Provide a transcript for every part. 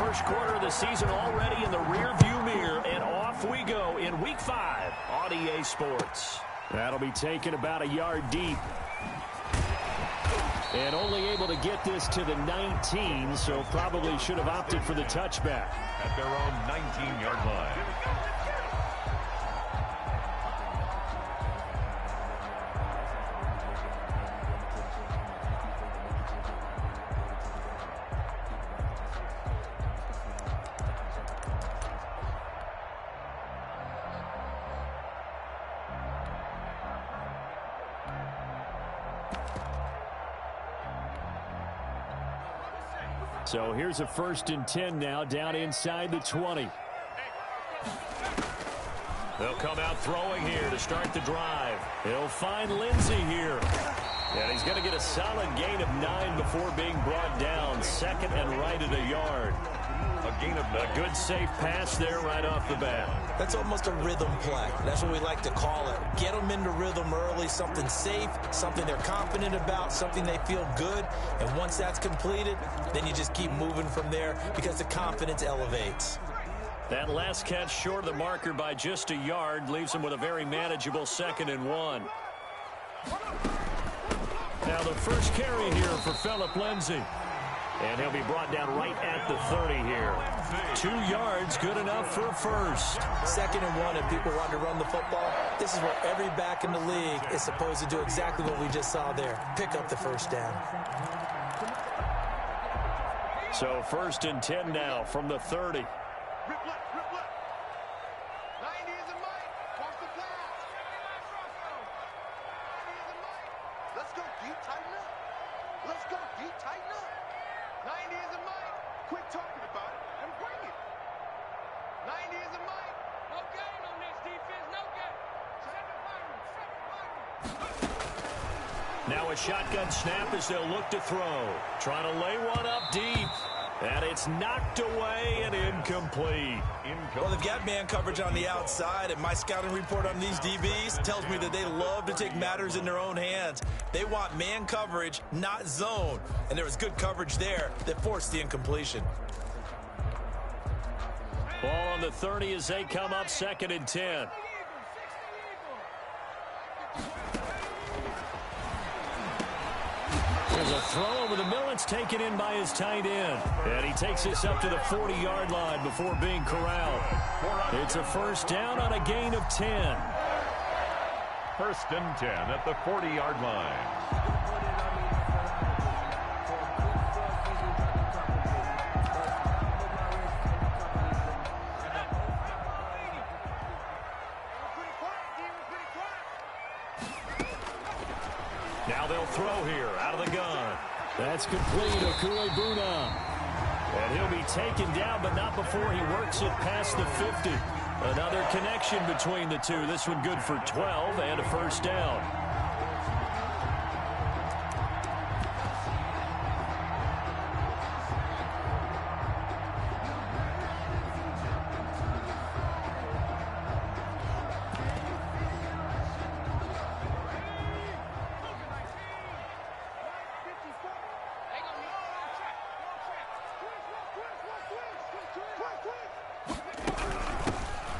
first quarter of the season already in the rearview mirror, and off we go in Week 5 on EA Sports. That'll be taken about a yard deep. And only able to get this to the 19, so probably should have opted for the touchback. At their own 19-yard line. So here's a 1st and 10 now, down inside the 20. They'll come out throwing here to start the drive. He'll find Lindsey here. And he's going to get a solid gain of 9 before being brought down. 2nd and right at a yard. A good safe pass there right off the bat. That's almost a rhythm play. That's what we like to call it. Get them into rhythm early, something safe, something they're confident about, something they feel good. And once that's completed, then you just keep moving from there because the confidence elevates. That last catch short of the marker by just a yard leaves him with a very manageable 2nd and 1. Now the first carry here for Phillip Lindsay. And he'll be brought down right at the 30 here. 2 yards, good enough for a first. 2nd and 1, if people want to run the football, this is where every back in the league is supposed to do exactly what we just saw there. Pick up the first down. So 1st and 10 now from the 30. Now a shotgun snap as they'll look to throw. Trying to lay one up deep. And it's knocked away and incomplete. Well, they've got man coverage on the outside, and my scouting report on these DBs tells me that they love to take matters in their own hands. They want man coverage, not zone. And there was good coverage there that forced the incompletion. Ball on the 30 as they come up 2nd and 10. There's a throw over the middle. It's taken in by his tight end. And he takes this up to the 40-yard line before being corralled. It's a 1st down on a gain of 10. 1st and 10 at the 40-yard line. Now they'll throw here out of the gun. That's complete. Okuebuna. And he'll be taken down, but not before he works it past the 50. Another connection between the two. This one good for 12 and a 1st down.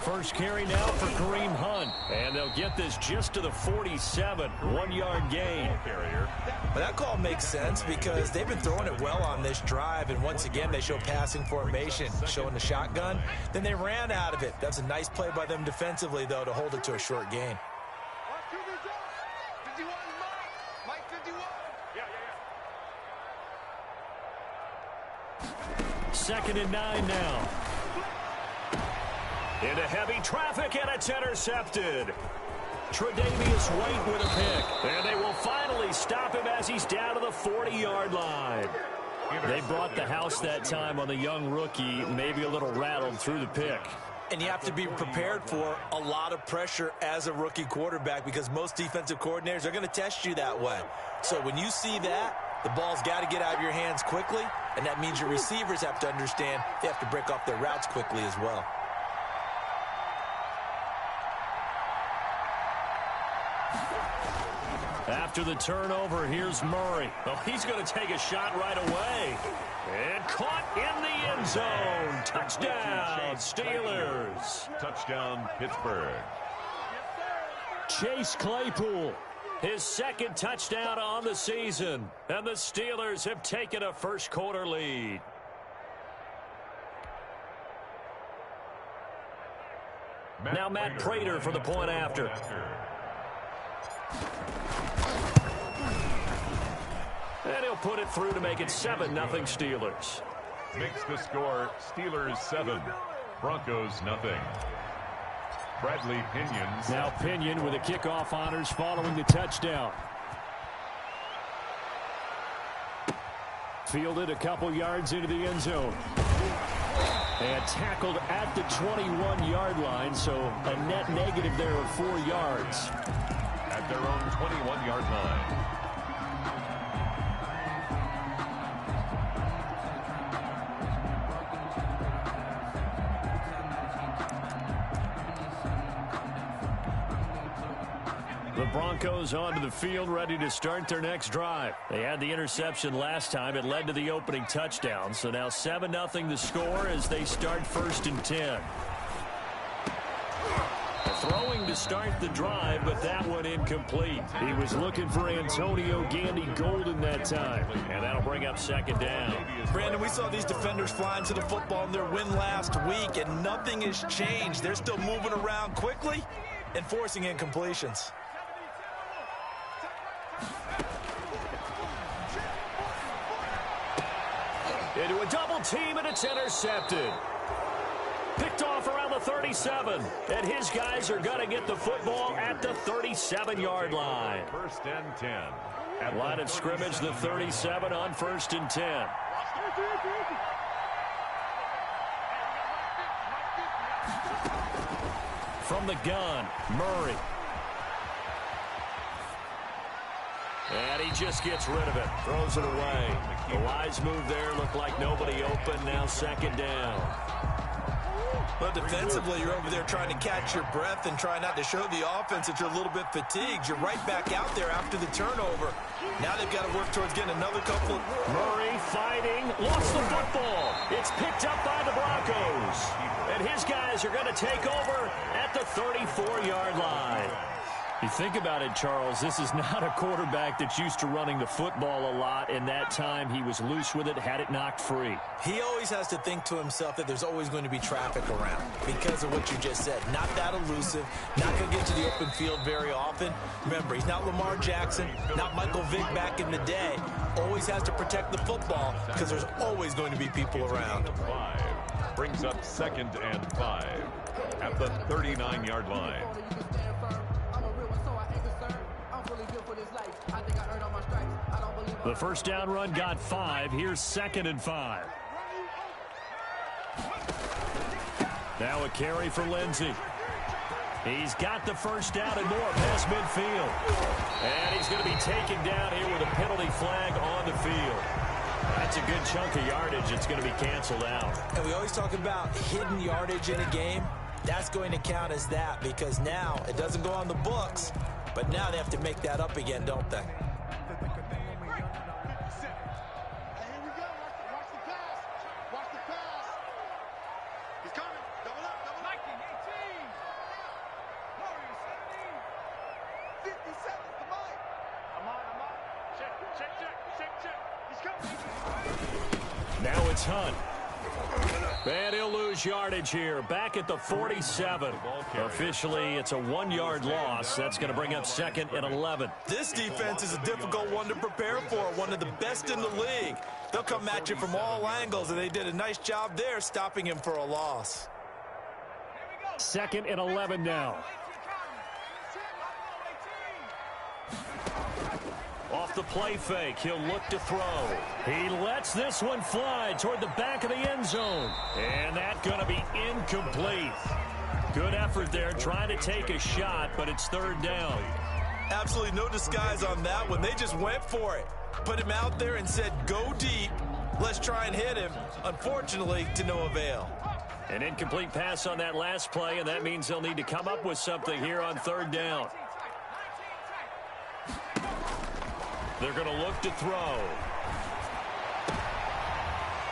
First carry now for Kareem Hunt. And they'll get this just to the 47. 1-yard gain. Well, that call makes sense because they've been throwing it well on this drive. And once again, they show passing formation, showing the shotgun. Then they ran out of it. That's a nice play by them defensively, though, to hold it to a short gain. 2nd and 9 now. Into heavy traffic, and it's intercepted. Tre'Davious White with a pick. And they will finally stop him as he's down to the 40-yard line. They brought the house that time on the young rookie, maybe a little rattled through the pick. And you have to be prepared for a lot of pressure as a rookie quarterback because most defensive coordinators are going to test you that way. So when you see that, the ball's got to get out of your hands quickly, and that means your receivers have to understand they have to break off their routes quickly as well. After After the turnover, here's Murray. Oh, he's going to take a shot right away. And caught in the end zone. Touchdown, Steelers. Touchdown, Pittsburgh. Chase Claypool, his second touchdown on the season. And the Steelers have taken a first-quarter lead. Now Matt Prater for the point after. And he'll put it through to make it 7-0 Steelers. Makes the score Steelers 7, Broncos nothing. Bradley Pinions. Now Pinion with the kickoff honors following the touchdown. Fielded a couple yards into the end zone. And tackled at the 21-yard line, so a net negative there of 4 yards. At their own 21-yard line. The Broncos onto the field, ready to start their next drive. They had the interception last time. It led to the opening touchdown. So now 7-0 the score as they start 1st and 10. Throwing to start the drive, but that one incomplete. He was looking for Antonio Gandy Golden that time. And that'll bring up 2nd down. Brandon, we saw these defenders flying to the football in their win last week, and nothing has changed. They're still moving around quickly and forcing incompletions. Into a double team, and it's intercepted. Picked off around the 37, and his guys are going to get the football at the 37-yard line. 1st and 10. Line of scrimmage, the 37 on 1st and 10. From the gun, Murray. And he just gets rid of it, throws it away. The wise move there, looked like nobody open, now 2nd down. But defensively, you're over there trying to catch your breath and try not to show the offense that you're a little bit fatigued. You're right back out there after the turnover. Now they've got to work towards getting another couple. Murray fighting, lost the football. It's picked up by the Broncos. And his guys are going to take over at the 34-yard line. You think about it, Charles, this is not a quarterback that's used to running the football a lot, and that time he was loose with it, had it knocked free. He always has to think to himself that there's always going to be traffic around because of what you just said. Not that elusive, not going to get to the open field very often. Remember, he's not Lamar Jackson, not Michael Vick back in the day. Always has to protect the football because there's always going to be people around. 5 brings up 2nd and 5 at the 39-yard line. The 1st down run got 5. Here's 2nd and 5. Now a carry for Lindsey. He's got the 1st down and more past midfield. And he's going to be taken down here with a penalty flag on the field. That's a good chunk of yardage. It's going to be canceled out. And we always talk about hidden yardage in a game. That's going to count as that because now it doesn't go on the books, but now they have to make that up again, don't they? Now it's Hunt. And he'll lose yardage here. Back at the 47. Officially, it's a 1-yard loss. That's going to bring up 2nd and 11. This defense is a difficult one to prepare for. One of the best in the league. They'll come at you from all angles, and they did a nice job there stopping him for a loss. 2nd and 11 now. Off the play fake, he'll look to throw. He lets this one fly toward the back of the end zone. And that's going to be incomplete. Good effort there, trying to take a shot, but it's 3rd down. Absolutely no disguise on that one. They just went for it. Put him out there and said, go deep. Let's try and hit him. Unfortunately, to no avail. An incomplete pass on that last play, and that means they'll need to come up with something here on 3rd down. They're going to look to throw.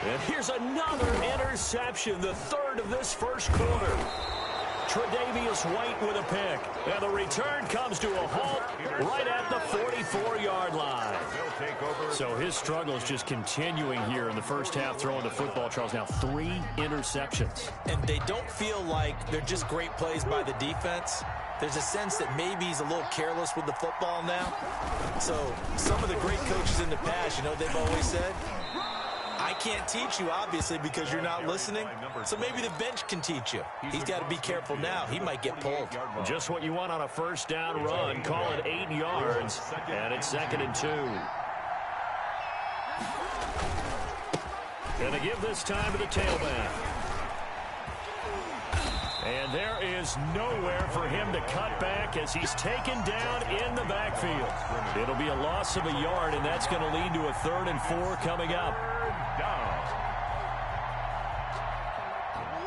And here's another interception, the third of this first quarter. Tre'Davious White with a pick. And the return comes to a halt right at the 44-yard line. So his struggle is just continuing here in the first half, throwing the football, Charles. Now 3 interceptions. And they don't feel like they're just great plays by the defense. There's a sense that maybe he's a little careless with the football now. So some of the great coaches in the past, you know, they've always said, I can't teach you, obviously, because you're not listening. So maybe the bench can teach you. He's got to be careful now. He might get pulled. Just what you want on a first down run. Call it 8 yards, and it's 2nd and 2. And they give this time to the tailback. And there is nowhere for him to cut back as he's taken down in the backfield. It'll be a loss of a yard, and that's going to lead to a 3rd and 4 coming up.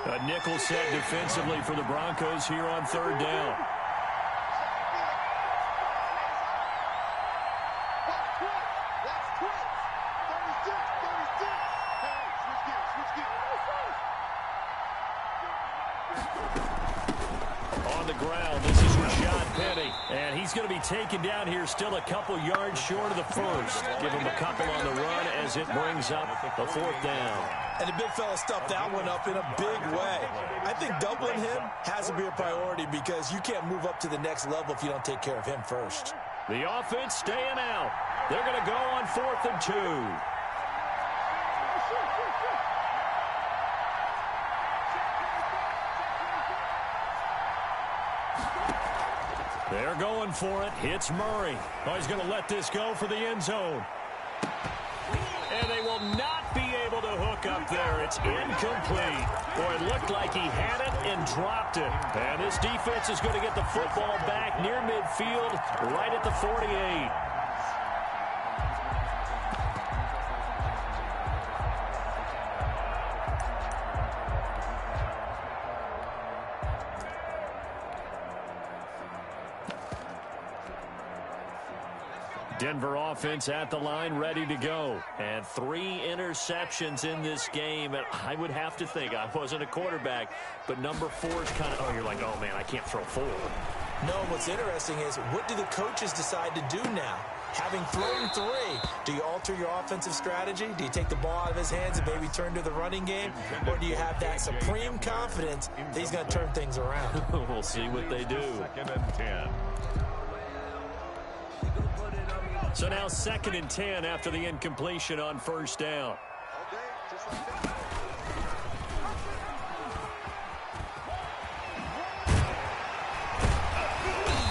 A nickel set defensively for the Broncos here on 3rd down. On the ground, this is Rashad Penny. And he's going to be taken down here still a couple yards short of the first. Give him a couple on the run as it brings up the 4th down. And the big fella stuffed that one up in a big way. I think doubling him has to be a priority because you can't move up to the next level if you don't take care of him first. The offense staying out. They're going to go on 4th and 2. They're going for it. It's Murray. Oh, he's going to let this go for the end zone. And they will not be able to hook up there. It's incomplete. Boy, it looked like he had it and dropped it. And this defense is going to get the football back near midfield, right at the 48. Denver offense at the line, ready to go. And 3 interceptions in this game. And I would have to think, I wasn't a quarterback, but number 4 is kind of, oh, you're like, oh, man, I can't throw 4. No, what's interesting is, what do the coaches decide to do now? Having thrown 3, do you alter your offensive strategy? Do you take the ball out of his hands and maybe turn to the running game? Or do you have that supreme confidence that he's going to turn things around? We'll see what they do. 2nd and 10. So now 2nd and 10 after the incompletion on 1st down.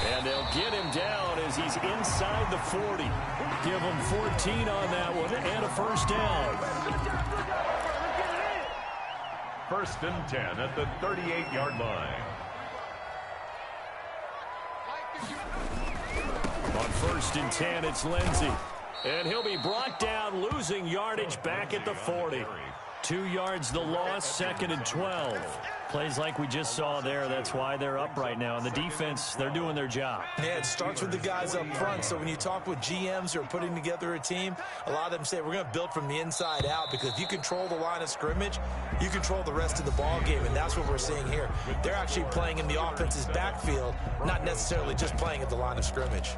And they'll get him down as he's inside the 40. Give him 14 on that one and a 1st down. 1st and 10 at the 38-yard line. On 1st and 10, it's Lindsey. And he'll be brought down, losing yardage back at the 40. 2 yards the loss, 2nd and 12. Plays like we just saw there. That's why they're up right now. And the defense, they're doing their job. Yeah, it starts with the guys up front. So when you talk with GMs who are putting together a team, a lot of them say we're going to build from the inside out, because if you control the line of scrimmage, you control the rest of the ball game, and that's what we're seeing here. They're actually playing in the offense's backfield, not necessarily just playing at the line of scrimmage.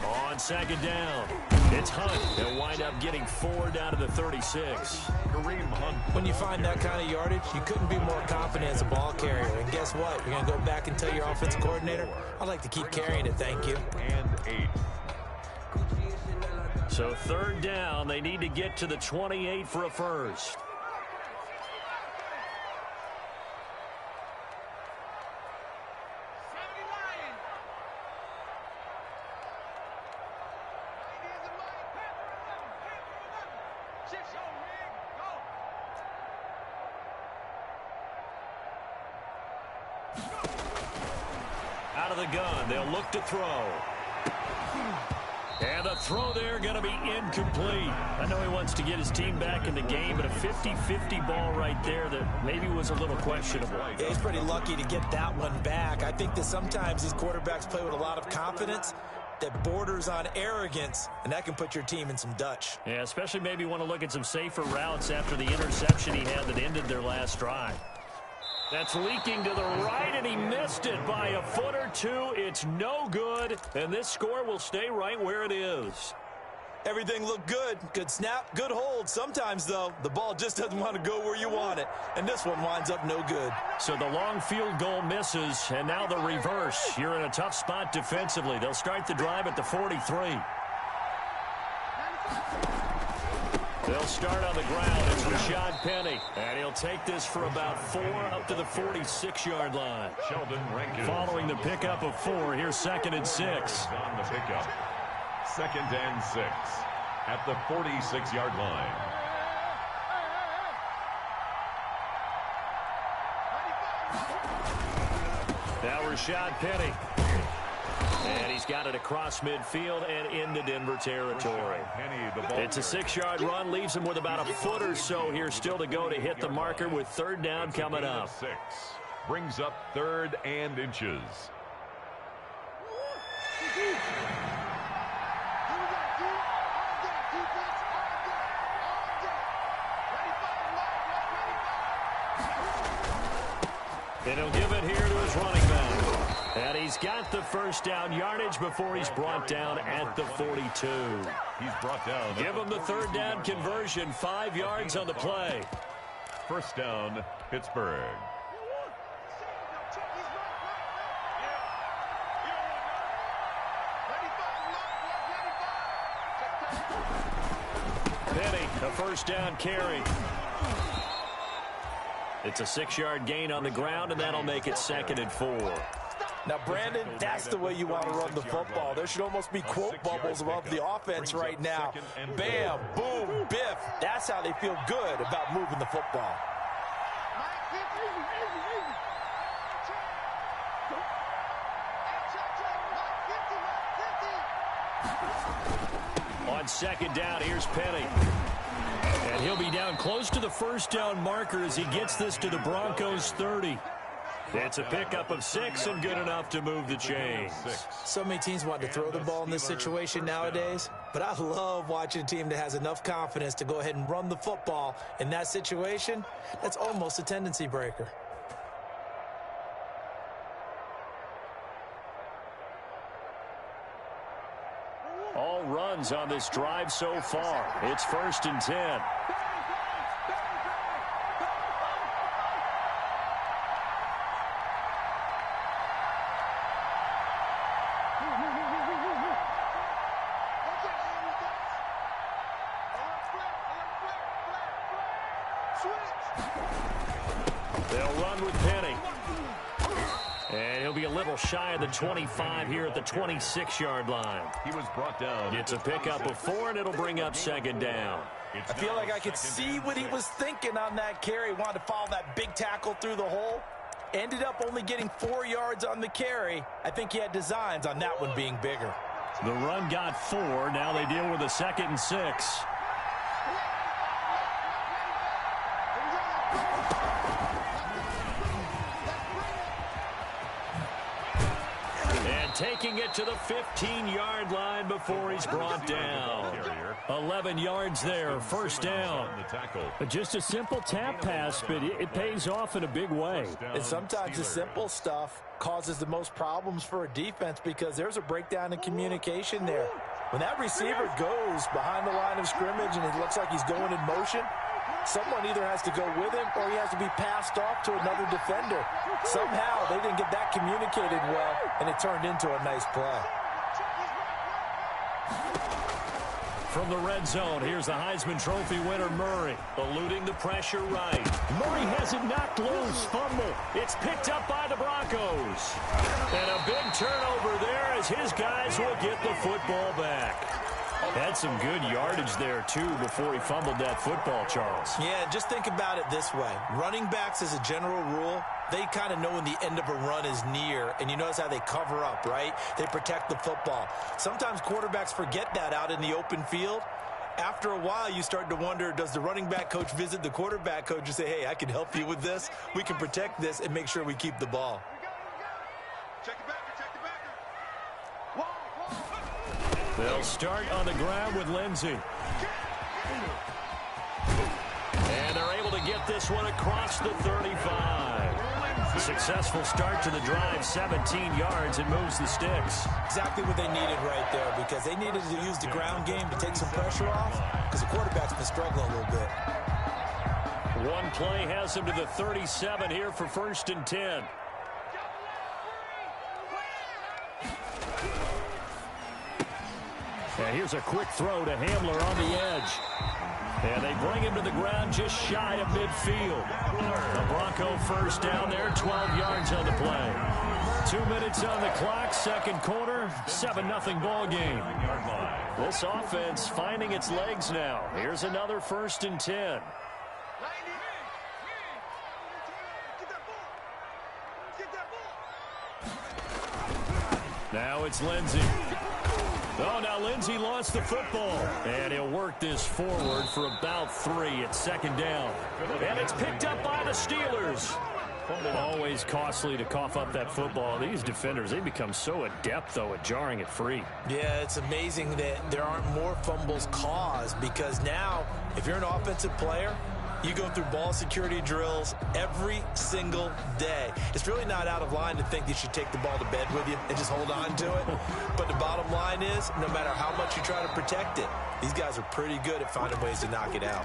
On 2nd down, it's Hunt. They'll wind up getting 4 down to the 36. Kareem Hunt. When you find that kind of yardage, you couldn't be more confident as a ball carrier. And guess what? You're going to go back and tell your offensive coordinator, I'd like to keep carrying it, thank you. And 8. So 3rd down, they need to get to the 28 for a first. Out of the gun, they'll look to throw. And the throw there going to be incomplete. I know he wants to get his team back in the game, but a 50-50 ball right there that maybe was a little questionable. Yeah, he's pretty lucky to get that one back. I think that sometimes these quarterbacks play with a lot of confidence that borders on arrogance, and that can put your team in some Dutch. Yeah, especially maybe want to look at some safer routes after the interception he had that ended their last drive. That's leaking to the right, and he missed it by a foot or two. It's no good, and this score will stay right where it is. Everything looked good. Good snap, good hold. Sometimes, though, the ball just doesn't want to go where you want it, and this one winds up no good. So the long field goal misses, and now the reverse. You're in a tough spot defensively. They'll start the drive at the 43. They'll start on the ground. It's Rashad Penny. And he'll take this for about 4 up to the 46-yard line. Sheldon Rankins. Following the pickup of 4, here's 2nd and 6. On the pickup. 2nd and 6 at the 46-yard line. Now Rashad Penny. And he's got it across midfield and into Denver territory. It's a 6-yard run, leaves him with about a foot or so here still to go to hit the marker with 3rd down coming up. 6 brings up 3rd and inches. And he'll give it here to his running back. And he's got the 1st down yardage before he's brought down at the 42. He's brought down. Give him the 3rd down conversion, 5 yards on the play. 1st down, Pittsburgh. Penny, a 1st down carry. It's a 6-yard gain on the ground, and that'll make it 2nd and 4. Now, Brandon, that's the way you want to run the football. There should almost be quote bubbles above the offense right now. Bam, boom, biff. That's how they feel good about moving the football. On 2nd down, here's Penny. And he'll be down close to the 1st down marker as he gets this to the Broncos 30. It's a pickup of 6 and good enough to move the chains. So many teams want to throw the ball in this situation nowadays, but I love watching a team that has enough confidence to go ahead and run the football. In that situation, that's almost a tendency breaker. All runs on this drive so far. It's 1st and 10. They'll run with Penny. And he'll be a little shy of the 25 here at the 26-yard line. He was brought down. It's a pickup of 4, and it'll bring up 2nd down. I feel like I could see what he was thinking on that carry. Wanted to follow that big tackle through the hole. Ended up only getting 4 yards on the carry. I think he had designs on that one being bigger. The run got 4. Now they deal with a 2nd and 6. Taking it to the 15-yard line before he's brought down. 11 yards there, 1st down. Just a simple tap pass, but it pays off in a big way. And sometimes the simple stuff causes the most problems for a defense because there's a breakdown in communication there. When that receiver goes behind the line of scrimmage and it looks like he's going in motion, someone either has to go with him or he has to be passed off to another defender. Somehow they didn't get that communicated well, and it turned into a nice play. From the red zone, here's the Heisman Trophy winner, Murray, eluding the pressure right. Murray has it knocked loose, fumble. It's picked up by the Broncos. And a big turnover there as his guys will get the football back. Had some good yardage there, too, before he fumbled that football, Charles. Yeah, just think about it this way. Running backs, as a general rule, they kind of know when the end of a run is near, and you notice how they cover up, right? They protect the football. Sometimes quarterbacks forget that out in the open field. After a while, you start to wonder, does the running back coach visit the quarterback coach and say, hey, I can help you with this. We can protect this and make sure we keep the ball. Check the backer, check the backer. They'll start on the ground with Lindsey. And they're able to get this one across the 35. Successful start to the drive, 17 yards, and moves the sticks. Exactly what they needed right there, because they needed to use the ground game to take some pressure off, because the quarterback's been struggling a little bit. One play has him to the 37 here for 1st and 10. And here's a quick throw to Hamler on the edge. And they bring him to the ground just shy of midfield. The Bronco first down there, 12 yards on the play. 2 minutes on the clock, second quarter, 7-0 ball game. This offense finding its legs now. Here's another 1st and 10. Now it's Lindsey. Oh, now Lindsey lost the football. And he'll work this forward for about 3 at 2nd down. And it's picked up by the Steelers. Always costly to cough up that football. These defenders, they become so adept, though, at jarring it free. Yeah, it's amazing that there aren't more fumbles caused, because now, if you're an offensive player, you go through ball security drills every single day. It's really not out of line to think you should take the ball to bed with you and just hold on to it. But the bottom line is, no matter how much you try to protect it, these guys are pretty good at finding ways to knock it out.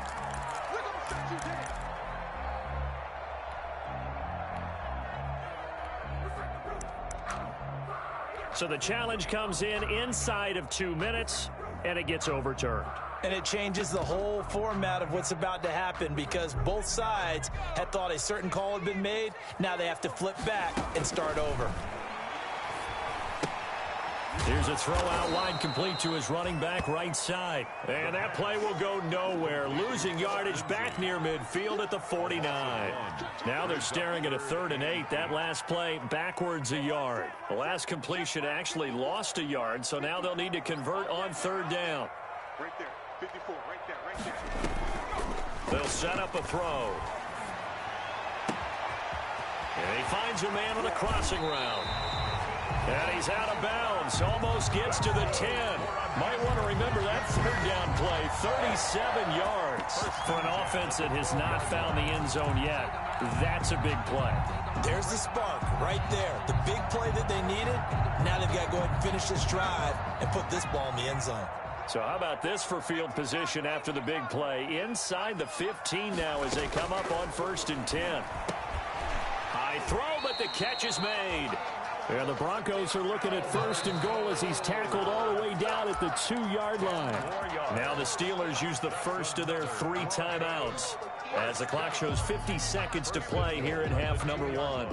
So the challenge comes in inside of 2 minutes, and it gets overturned. And it changes the whole format of what's about to happen, because both sides had thought a certain call had been made. Now they have to flip back and start over. Here's a throw out wide, complete to his running back right side. And that play will go nowhere. Losing yardage back near midfield at the 49. Now they're staring at a 3rd and 8. That last play backwards a yard. The last completion actually lost a yard, so now they'll need to convert on 3rd down. Right there, 54, right there, right there. They'll set up a throw. And he finds a man on a crossing route. And he's out of bounds. Almost gets to the 10. Might want to remember that 3rd down play. 37 yards for an offense that has not found the end zone yet. That's a big play. There's the spark right there. The big play that they needed. Now they've got to go ahead and finish this drive and put this ball in the end zone. So how about this for field position after the big play? Inside the 15 now as they come up on 1st and 10. High throw, but the catch is made. And the Broncos are looking at 1st and goal as he's tackled all the way down at the 2-yard line. Now the Steelers use the first of their 3 timeouts as the clock shows 50 seconds to play here in half number 1.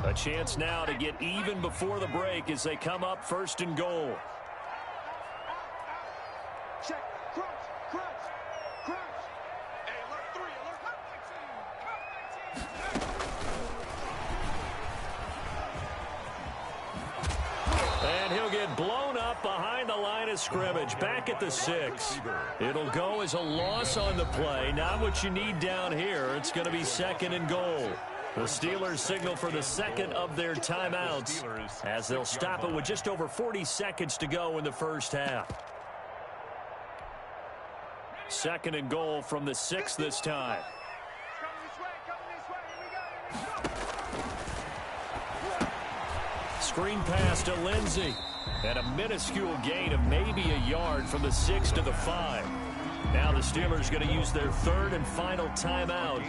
A chance now to get even before the break as they come up 1st and goal. Check, crunch, crunch, crunch. Hey, alert 3, alert. And he'll get blown up behind the line of scrimmage, back at the 6. It'll go as a loss on the play. Not what you need down here. It's going to be 2nd and goal. The Steelers signal for the 2nd of their timeouts as they'll stop it with just over 40 seconds to go in the first half. 2nd and goal from the 6 this time. Screen pass to Lindsey. And a minuscule gain of maybe a yard from the 6 to the 5. Now the Steelers going to use their 3rd and final timeout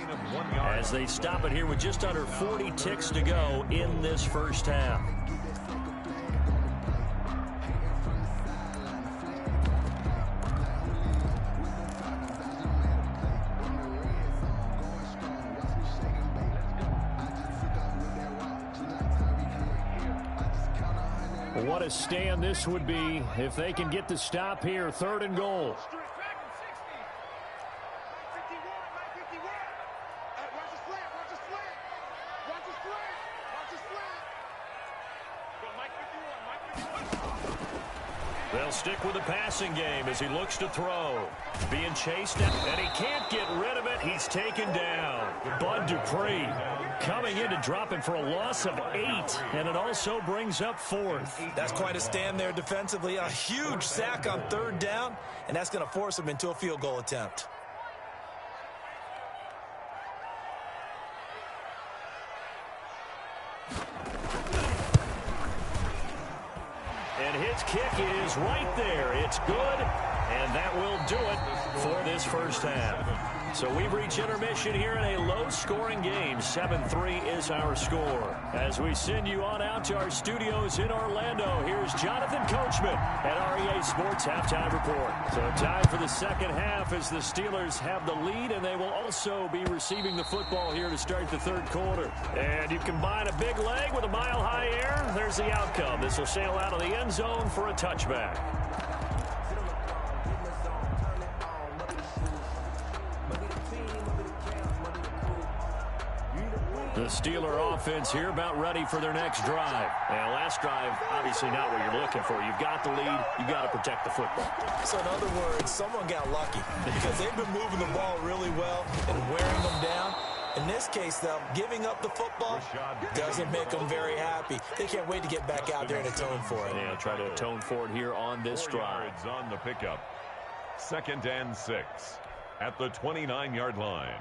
as they stop it here with just under 40 ticks to go in this first half. What a stand this would be if they can get the stop here. 3rd and goal. They'll stick with the passing game as he looks to throw. Being chased, and he can't get rid of it. He's taken down. Bud Dupree coming in to drop him for a loss of 8, and it also brings up 4th. That's quite a stand there defensively. A huge sack on 3rd down, and that's going to force him into a field goal attempt. And his kick is right there. It's good, and that will do it for this first half. So we've reached intermission here in a low-scoring game. 7-3 is our score. As we send you on out to our studios in Orlando, here's Jonathan Coachman at REA Sports Halftime Report. So time for the second half as the Steelers have the lead, and they will also be receiving the football here to start the 3rd quarter. And you combine a big leg with a mile-high air, there's the outcome. This will sail out of the end zone for a touchback. The Steeler offense here about ready for their next drive. And last drive, obviously not what you're looking for. You've got the lead. You've got to protect the football. So in other words, someone got lucky because they've been moving the ball really well and wearing them down. In this case, though, giving up the football doesn't make them very happy. They can't wait to get back out there and atone for it. Yeah, try to atone for it here on this drive. 4 yards on the pickup. 2nd and 6 at the 29-yard line.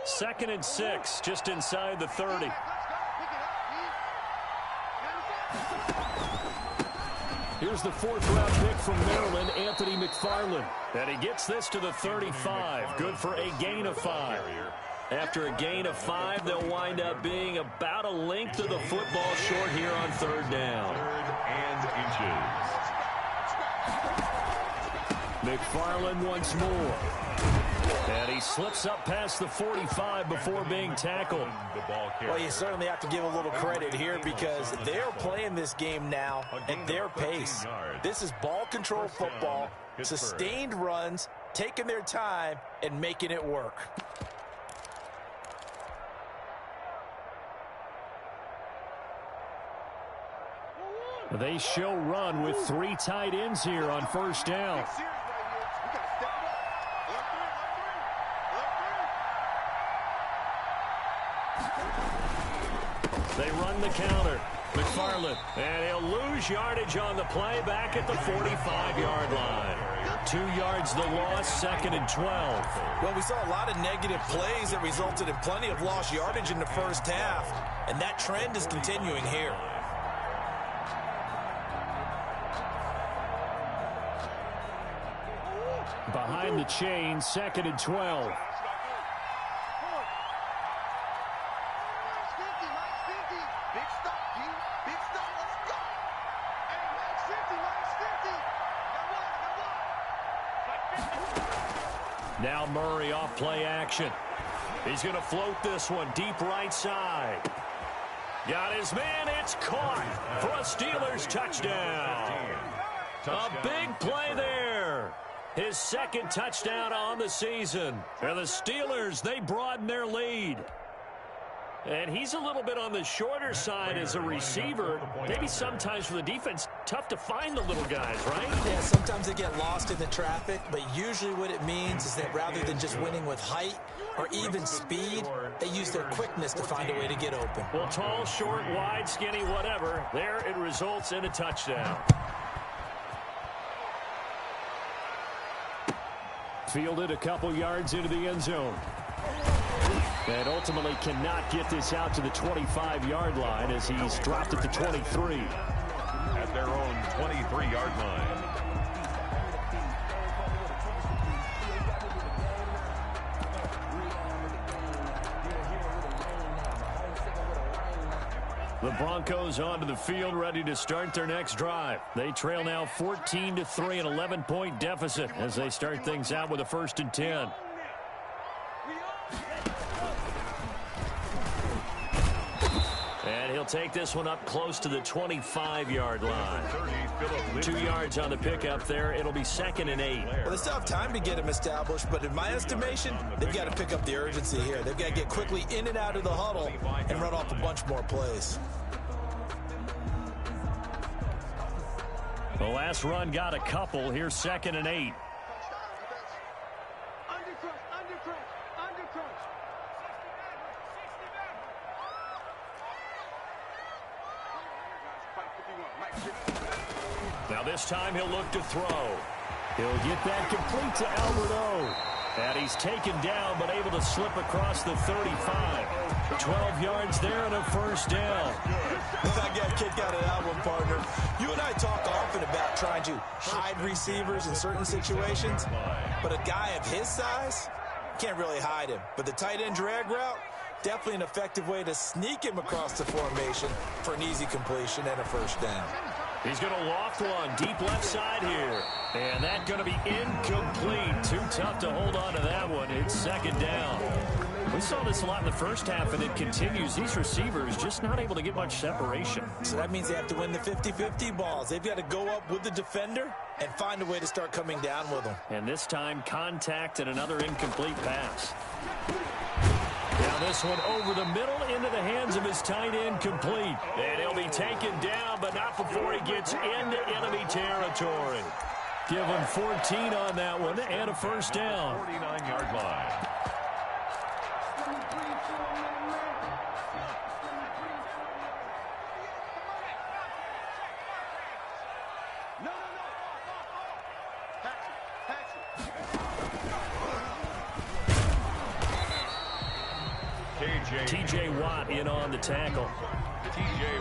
2nd and 6, just inside the 30. Here's the 4th-round pick from Maryland, Anthony McFarland. And he gets this to the 35. Good for a gain of 5. After a gain of 5, they'll wind up being about a length of the football short here on 3rd down. 3rd and inches. McFarland once more. And he slips up past the 45 before being tackled. Well, you certainly have to give a little credit here because they're playing this game now at their pace. This is ball control football, sustained runs, taking their time, and making it work. They show run with 3 tight ends here on 1st down. They run the counter. McFarland, and he'll lose yardage on the play back at the 45-yard line. 2 yards the loss, 2nd and 12. Well, we saw a lot of negative plays that resulted in plenty of lost yardage in the first half, and that trend is continuing here. Behind the chain, 2nd and 12. Now Murray off play action. He's going to float this one deep right side. Got his man. It's caught for a Steelers touchdown. A big play there. His 2nd touchdown on the season. And the Steelers, they broaden their lead. And he's a little bit on the shorter side as a receiver. Maybe sometimes for the defense, tough to find the little guys, right? Yeah, sometimes they get lost in the traffic, but usually what it means is that rather than just winning with height or even speed, they use their quickness to find a way to get open. Well, tall, short, wide, skinny, whatever, there it results in a touchdown. Fielded a couple yards into the end zone. And ultimately cannot get this out to the 25-yard line as he's dropped at the 23. At their own 23-yard line. The Broncos onto the field, ready to start their next drive. They trail now 14-3, an 11-point deficit as they start things out with a 1st and 10. he'll take this one up close to the 25-yard line. 2 yards on the pickup there. It'll be 2nd and 8. Well, they still have time to get him established, but in my estimation, they've got to pick up the urgency here. They've got to get quickly in and out of the huddle and run off a bunch more plays. The last run got a couple. Here's 2nd and 8. Now this time he'll look to throw. He'll get that complete to Alberto. And he's taken down but able to slip across the 35. 12 yards there and a first down. I got a kick out of that one, partner. You and I talk often about trying to hide receivers in certain situations, but a guy of his size can't really hide him. But the tight end drag route, definitely an effective way to sneak him across the formation for an easy completion and a first down. He's going to loft one deep left side here. And that's going to be incomplete. Too tough to hold on to that one. It's 2nd down. We saw this a lot in the first half, and it continues. These receivers just not able to get much separation. So that means they have to win the 50-50 balls. They've got to go up with the defender and find a way to start coming down with them. And this time, contact and another incomplete pass. Now this one over the middle into the hands of his tight end, complete. And he'll be taken down, but not before he gets into enemy territory. Give him 14 on that one and a first down. 49-yard line. T.J. Watt in on the tackle.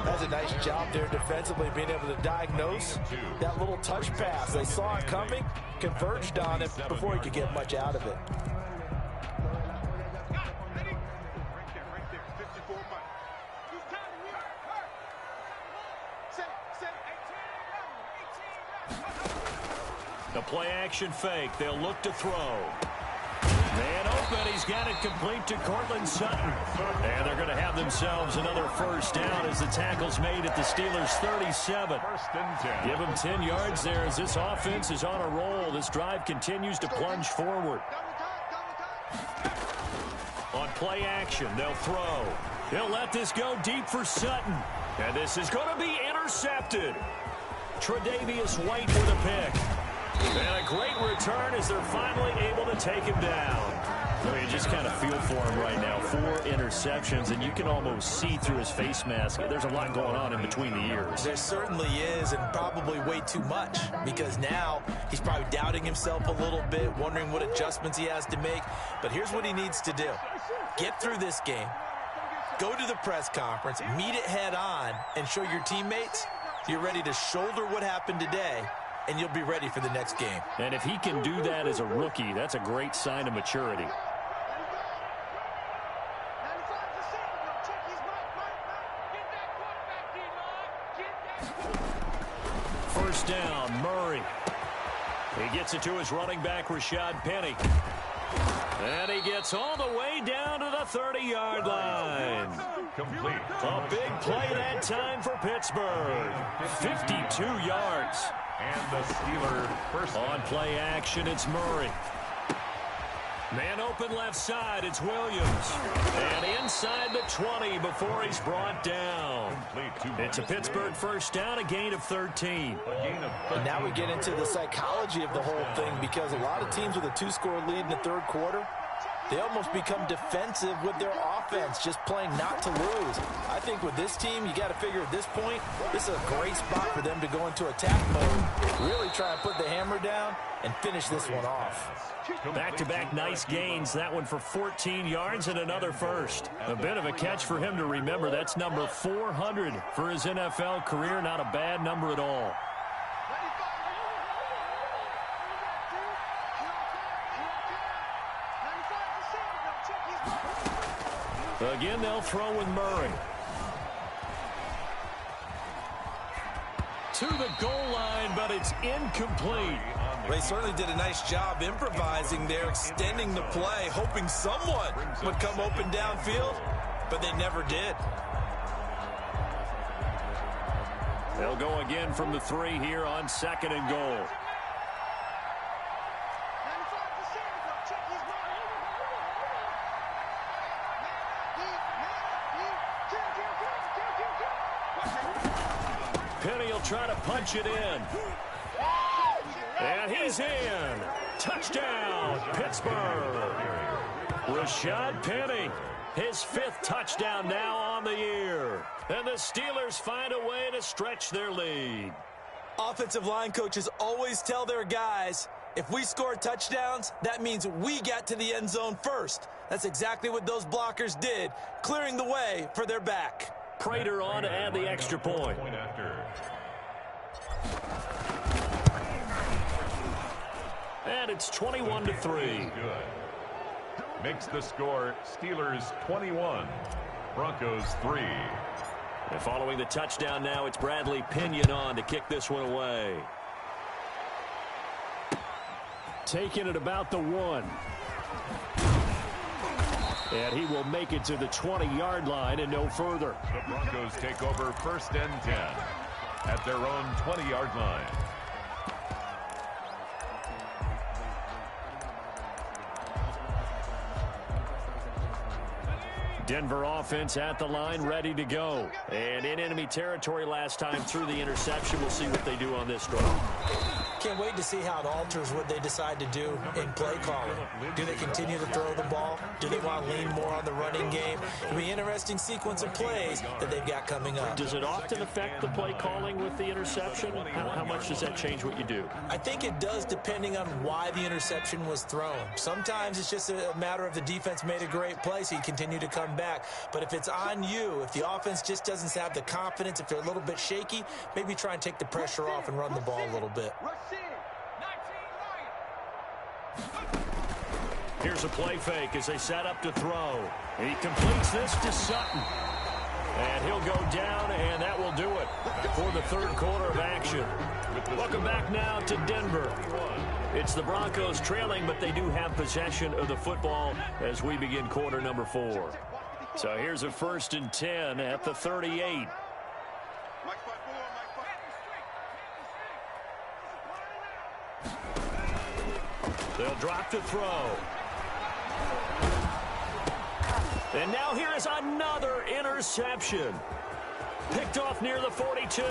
That's a nice job there defensively, being able to diagnose that little touch pass. They saw it coming, converged on it before he could get much out of it. The play action fake. They'll look to throw. Man open, he's got it complete to Cortland Sutton. And they're going to have themselves another first down as the tackle's made at the Steelers' 37. Give them 10 yards there as this offense is on a roll. This drive continues to plunge forward. On play action, they'll throw. They'll let this go deep for Sutton. And this is going to be intercepted. Tre'Davious White with a pick. And a great return as they're finally able to take him down. I mean, you just kind of feel for him right now. 4 interceptions, and you can almost see through his face mask. There's a lot going on in between the ears. There certainly is, and probably way too much, because now he's probably doubting himself a little bit, wondering what adjustments he has to make. But here's what he needs to do. Get through this game, go to the press conference, meet it head on, and show your teammates you're ready to shoulder what happened today, and you'll be ready for the next game. And if he can do that as a rookie, that's a great sign of maturity. First down, Murray. He gets it to his running back, Rashad Penny. And he gets all the way down to the 30-yard line. Complete. A big play that time for Pittsburgh. 52 yards. And the Steelers first. On play action, it's Murray. Man open left side, it's Williams. And inside the 20 before he's brought down. It's a Pittsburgh first down, a gain of 13. And now we get into the psychology of the whole thing, because a lot of teams with a 2-score lead in the third quarter, they almost become defensive with their offense, just playing not to lose. I think with this team, you got to figure at this point, this is a great spot for them to go into attack mode, really try and put the hammer down and finish this one off. Back-to-back nice gains. That one for 14 yards and another first. A bit of a catch for him to remember. That's number 400 for his NFL career. Not a bad number at all. Again, they'll throw with Murray. To the goal line, but it's incomplete. They certainly did a nice job improvising there, extending the play, hoping someone would come open downfield, but they never did. They'll go again from the 3 here on 2nd and goal. Penny will try to punch it in. And he's in. Touchdown, Pittsburgh. Rashad Penny, his 5th touchdown now on the year. And the Steelers find a way to stretch their lead. Offensive line coaches always tell their guys, if we score touchdowns, that means we got to the end zone first. That's exactly what those blockers did, clearing the way for their back. Prater on to add the extra point. And it's 21-3. Makes the score Steelers 21, Broncos 3. And following the touchdown now, it's Bradley Pinion on to kick this one away. Taking it about the 1. And he will make it to the 20-yard line and no further. The Broncos take over 1st and 10 at their own 20-yard line. Denver offense at the line, ready to go. And in enemy territory last time through the interception. We'll see what they do on this drive. Can't wait to see how it alters what they decide to do in play calling. Do they continue to throw the ball? Do they want to lean more on the running game? It'll be an interesting sequence of plays that they've got coming up. Does it often affect the play calling with the interception? How much does that change what you do? I think it does, depending on why the interception was thrown. Sometimes it's just a matter of the defense made a great play, so you continue to come back. But if it's on you, if the offense just doesn't have the confidence, if they're a little bit shaky, maybe try and take the pressure off and run the ball a little bit. Here's a play fake as they set up to throw. He completes this to Sutton. And he'll go down, and that will do it for the 3rd quarter of action. Welcome back now to Denver. It's the Broncos trailing, but they do have possession of the football as we begin quarter number 4. So here's a 1st and 10 at the 38. They'll drop to throw. And now here is another interception. Picked off near the 42.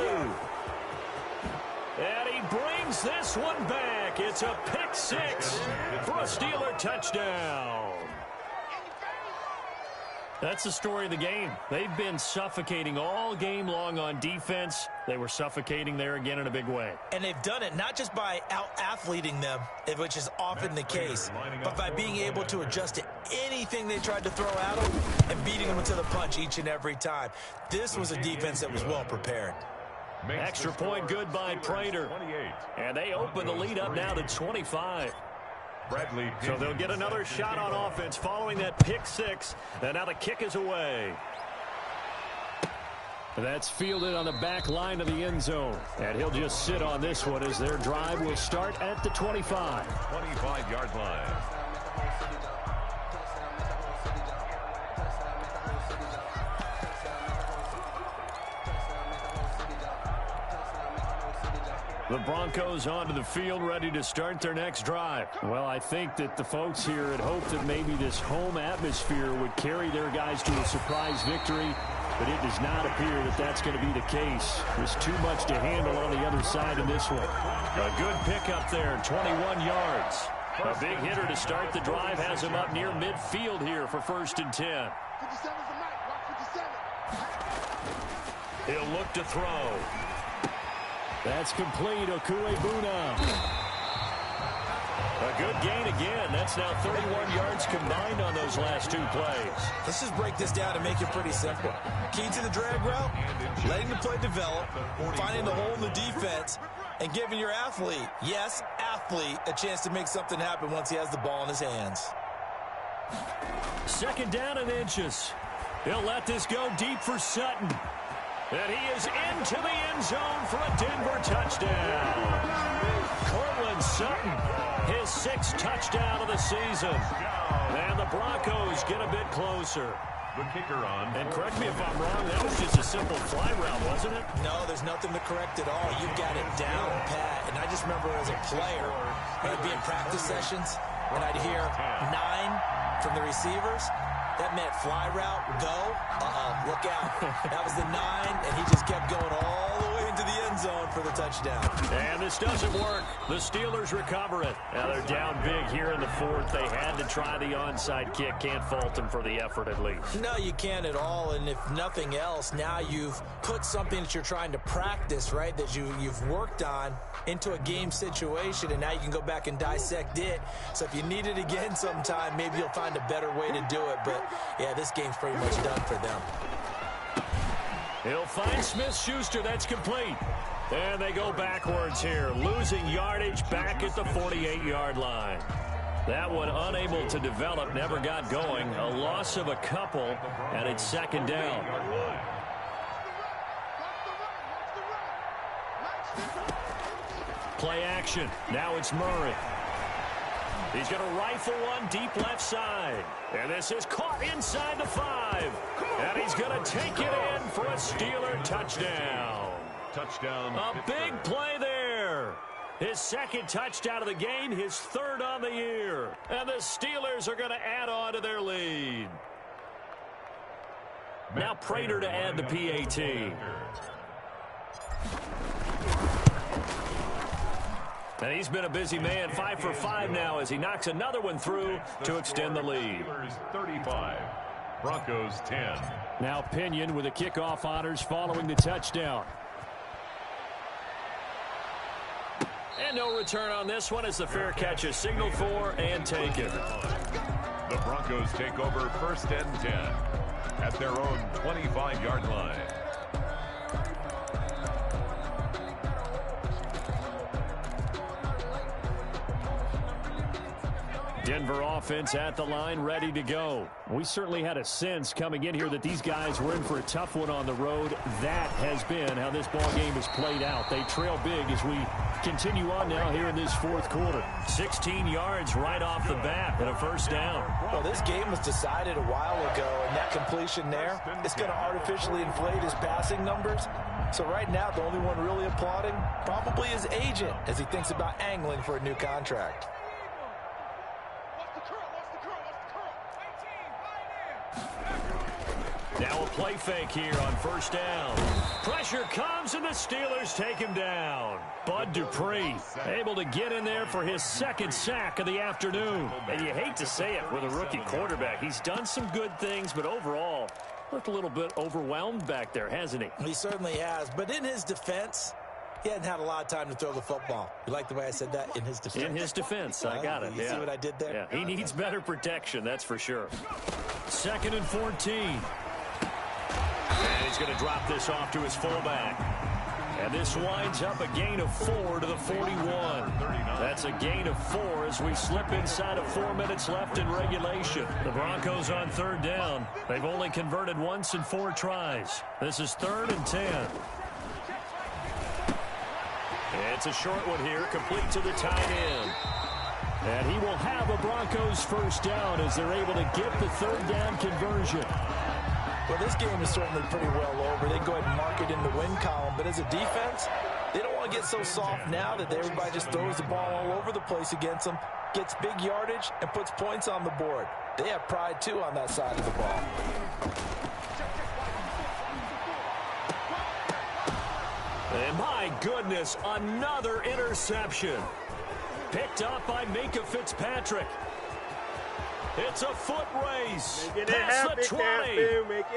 And he brings this one back. It's a pick 6 for a Steeler touchdown. That's the story of the game. They've been suffocating all game long on defense. They were suffocating there again in a big way. And they've done it not just by out-athleting them, which is often the case, but by being able to adjust to anything they tried to throw at them and beating them to the punch each and every time. This was a defense that was well prepared. Extra point good by Prater. And they open the lead up now to 25. So they'll get another shot on offense following that pick 6. And now the kick is away. That's fielded on the back line of the end zone. And he'll just sit on this one as their drive will start at the 25. 25-yard line. The Broncos onto the field, ready to start their next drive. Well, I think that the folks here had hoped that maybe this home atmosphere would carry their guys to a surprise victory, but it does not appear that that's going to be the case. There's too much to handle on the other side in this one. A good pickup there, 21 yards. A big hitter to start the drive has him up near midfield here for 1st and 10. 57's the mic. Watch 57. He'll look to throw. That's complete. Okuebuna. A good gain again. That's now 31 yards combined on those last 2 plays. Let's just break this down and make it pretty simple. Key to the drag route, letting the play develop, finding the hole in the defense, and giving your athlete, yes, athlete, a chance to make something happen once he has the ball in his hands. 2nd down and inches. He'll let this go deep for Sutton. And he is into the end zone for a Denver touchdown. Cortland Sutton, his 6th touchdown of the season. And the Broncos get a bit closer. the kicker on. And correct me if I'm wrong, that was just a simple fly route, wasn't it? No, there's nothing to correct at all. You got it down pat. And I just remember as a player, I'd be in practice sessions, and I'd hear 9 from the receivers. That meant fly route, go. Look out. That was the 9, and he just kept going all the way into the end zone for the touchdown. And this doesn't work. The Steelers recover it. Now they're down big here in the fourth. They had to try the onside kick. Can't fault them for the effort at least. No, you can't at all. And if nothing else, now you've put something that you're trying to practice, right, that you've worked on into a game situation, and now you can go back and dissect it. So if you need it again sometime, maybe you'll find a better way to do it. But, yeah, this game's pretty much done for them. He'll find Smith-Schuster. That's complete. And they go backwards here, losing yardage back at the 48-yard line. That one unable to develop, never got going. A loss of a couple, and it's second down. Play action. Now it's Murray. He's going to rifle one deep left side. And this is caught inside the 5. And he's going to take it in for a Steeler touchdown. Touchdown. A big play there. His second touchdown of the game, his third on the year. And the Steelers are going to add on to their lead. Now Prater to add the PAT. And he's been a busy man, 5 for 5 now as he knocks another one through to extend the lead. Steelers 35, Broncos 10. Now Pinion with the kickoff honors following the touchdown. And no return on this one as the fair catch is signaled for and taken. The Broncos take over 1st and 10 at their own 25-yard line. Denver offense at the line, ready to go. We certainly had a sense coming in here that these guys were in for a tough one on the road. That has been how this ball game has played out. They trail big as we continue on now here in this fourth quarter. 16 yards right off the bat and a first down. Well, this game was decided a while ago, and that completion there is going to artificially inflate his passing numbers. So right now, the only one really applauding probably his agent as he thinks about angling for a new contract. Now a play fake here on first down. Pressure comes and the Steelers take him down. Bud Dupree able to get in there for his second sack of the afternoon. And you hate to say it with a rookie quarterback. He's done some good things, but overall looked a little bit overwhelmed back there, hasn't he? He certainly has. But in his defense, he hadn't had a lot of time to throw the football. You like the way I said that? In his defense? In his defense. I got it. You see what I did there? Yeah, he needs better protection, that's for sure. 2nd and 14. And he's going to drop this off to his fullback. And this winds up a gain of 4 to the 41. That's a gain of 4 as we slip inside of 4 minutes left in regulation. The Broncos on 3rd down. They've only converted once in 4 tries. This is 3rd and 10. It's a short one here, complete to the tight end. And he will have a Broncos first down as they're able to get the 3rd down conversion. Well, this game is certainly pretty well over. They can go ahead and mark it in the win column. But as a defense, they don't want to get so soft now that everybody just throws the ball all over the place against them, gets big yardage, and puts points on the board. They have pride, too, on that side of the ball. And my goodness, another interception. Picked up by Minkah Fitzpatrick. It's a foot race. Past the 20.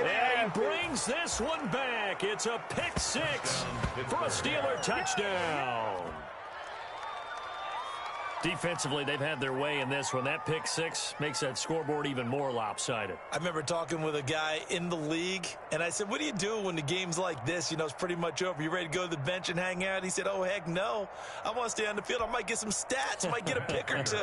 And he brings this one back. It's a pick 6 for a Steeler touchdown. Defensively, they've had their way in this one. That pick 6 makes that scoreboard even more lopsided. I remember talking with a guy in the league, and I said, what do you do when the game's like this? You know, it's pretty much over. You ready to go to the bench and hang out? He said, oh, heck no. I want to stay on the field. I might get some stats. I might get a pick or 2.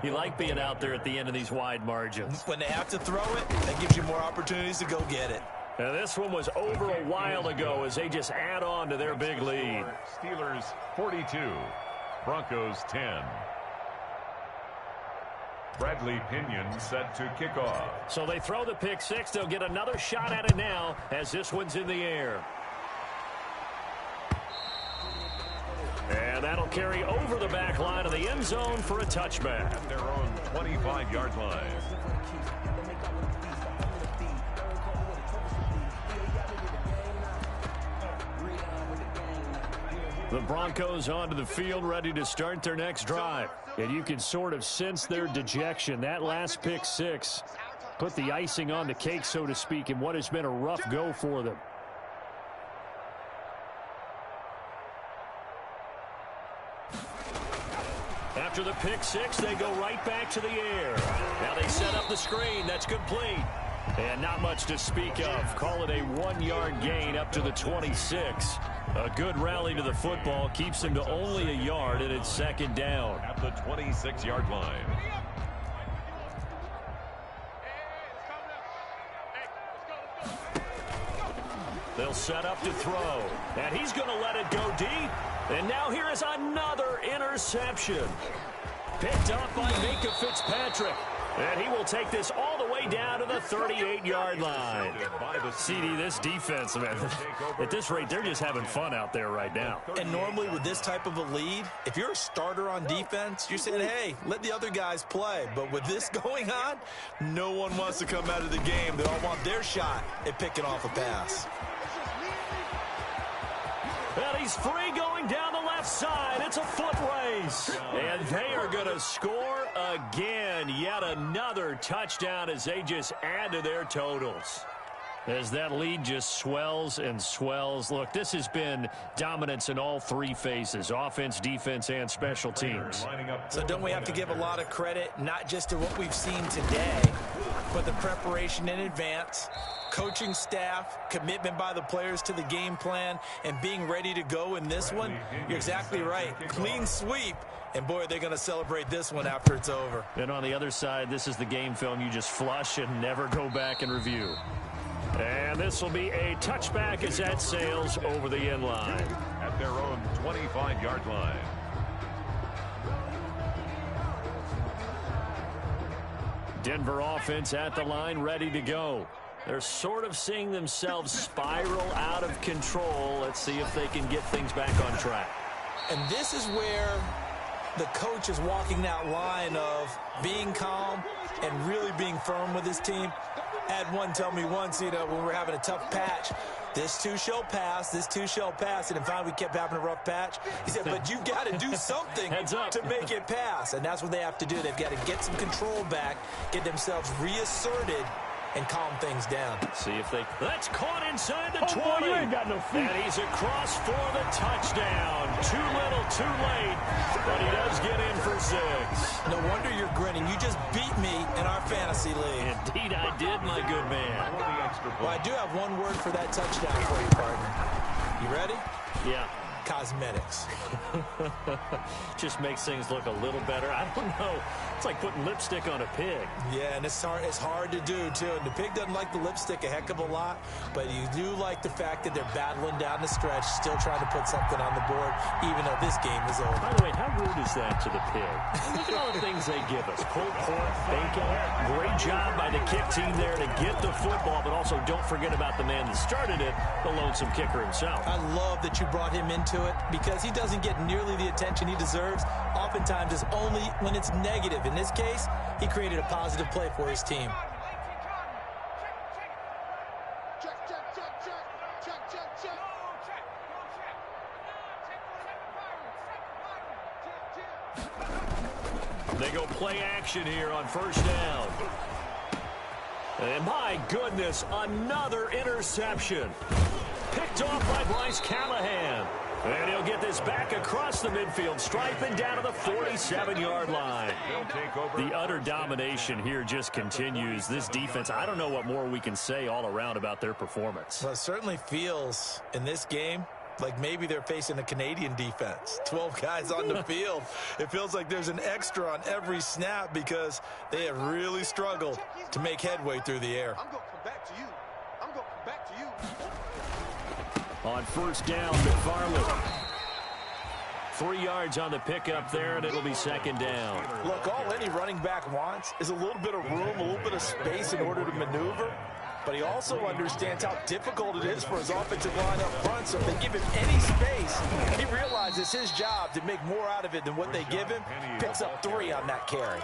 You like being out there at the end of these wide margins. When they have to throw it, that gives you more opportunities to go get it. Now, this one was over a while ago as they just add on to their big lead. Steelers 42, Broncos 10. Bradley Pinion set to kick off. So they throw the pick six. They'll get another shot at it now as this one's in the air. And that'll carry over the back line of the end zone for a touchback. At their own 25-yard line. The Broncos onto the field ready to start their next drive. And you can sort of sense their dejection. That last pick six put the icing on the cake, so to speak, in what has been a rough go for them. After the pick six, they go right back to the air. Now they set up the screen. That's complete. And not much to speak of. Call it a 1-yard gain up to the 26. A good rally to the football keeps them to only a yard, and it's second down. At the 26-yard line. They'll set up to throw. And he's going to let it go deep. And now here is another interception. Picked up by Minka Fitzpatrick. And he will take this all the way down to the 38-yard line. CD, this defense, man, at this rate, they're just having fun out there right now. And normally with this type of a lead, if you're a starter on defense, you're saying, hey, let the other guys play. But with this going on, no one wants to come out of the game. They all want their shot at picking off a pass. And he's free going down the left side. It's a foot race. And they are going to score again. Yet another touchdown as they just add to their totals. As that lead just swells and swells. Look, this has been dominance in all three phases, offense, defense, and special teams. So don't we have to give a lot of credit, not just to what we've seen today, but the preparation in advance, coaching staff, commitment by the players to the game plan, and being ready to go in this one? You're exactly right. Clean sweep. And, boy, they're going to celebrate this one after it's over. And on the other side, this is the game film you just flush and never go back and review. And this will be a touchback as that sails over the end line. At their own 25-yard line. Denver offense at the line, ready to go. They're sort of seeing themselves spiral out of control. Let's see if they can get things back on track. And this is where the coach is walking that line of being calm and really being firm with his team. I had one tell me once, when we were having a tough patch, this too shall pass, this too shall pass. And finally we kept having a rough patch. He said, but you've got to do something to make it pass. And that's what they have to do. They've got to get some control back, get themselves reasserted, and calm things down. See if they... That's caught inside the 20. Boy, you ain't got no feet. And he's across for the touchdown. Too little, too late. But he does get in for 6. No wonder you're grinning. You just beat me in our fantasy league. Indeed, I did, my good man. Well, I do have one word for that touchdown for you, partner. You ready? Yeah. Cosmetics. Just makes things look a little better. I don't know. It's like putting lipstick on a pig. Yeah, and it's hard to do, too. And the pig doesn't like the lipstick a heck of a lot, but you do like the fact that they're battling down the stretch, still trying to put something on the board, even though this game is over. By the way, how rude is that to the pig? Look at all the things they give us. Pulled pork, bacon. Great job by the kick team there to get the football, but also don't forget about the man that started it, the lonesome kicker himself. I love that you brought him into it because he doesn't get nearly the attention he deserves. Oftentimes it's only when it's negative. In this case, he created a positive play for his team. They go play action here on first down. And my goodness, another interception. Picked off by Bryce Callahan. And he'll get this back across the midfield stripe and down to the 47-yard line. The utter domination here just continues. This defense, I don't know what more we can say all around about their performance. Well, it certainly feels in this game like maybe they're facing a Canadian defense. 12 guys on the field. It feels like there's an extra on every snap because they have really struggled to make headway through the air. I'm going to come back to you. I'm going to come back to you. On first down, McFarland. 3 yards on the pickup there, and it'll be second down. Look, all any running back wants is a little bit of room, a little bit of space in order to maneuver. But he also understands how difficult it is for his offensive line up front. So if they give him any space, he realizes it's his job to make more out of it than what they give him. Picks up 3 on that carry.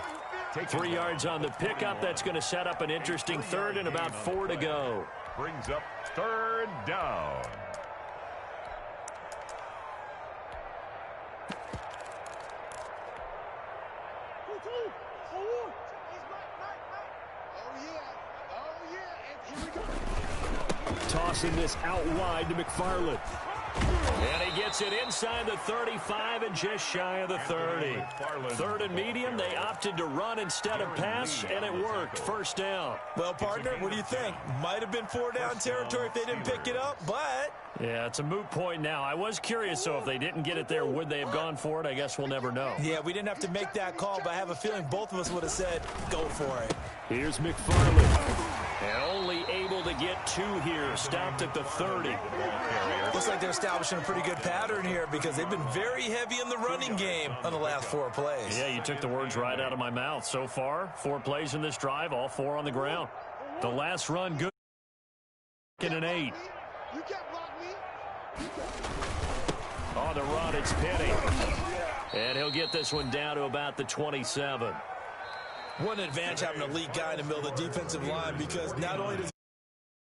3 yards on the pickup. That's going to set up an interesting 3rd and about 4 to go. Brings up 3rd down. Tossing this out wide to McFarland. And he gets it inside the 35 and just shy of the 30. 3rd and medium. They opted to run instead of pass, and it worked. 1st down. Well, partner, what do you think? Might have been 4 down territory if they didn't pick it up, but... Yeah, it's a moot point now. I was curious, so if they didn't get it there, would they have gone for it? I guess we'll never know. Yeah, we didn't have to make that call, but I have a feeling both of us would have said, go for it. Here's McFarland. And only able to get 2 here. Stopped at the 30. Looks like they're establishing a pretty good pattern here because they've been very heavy in the running game on the last 4 plays. Yeah, you took the words right out of my mouth. So far, 4 plays in this drive, all 4 on the ground. The last run, good. And an 8. You can't block me. On the run, it's Penny. And he'll get this one down to about the 27. What an advantage having an elite guy in the middle of the defensive line because not only does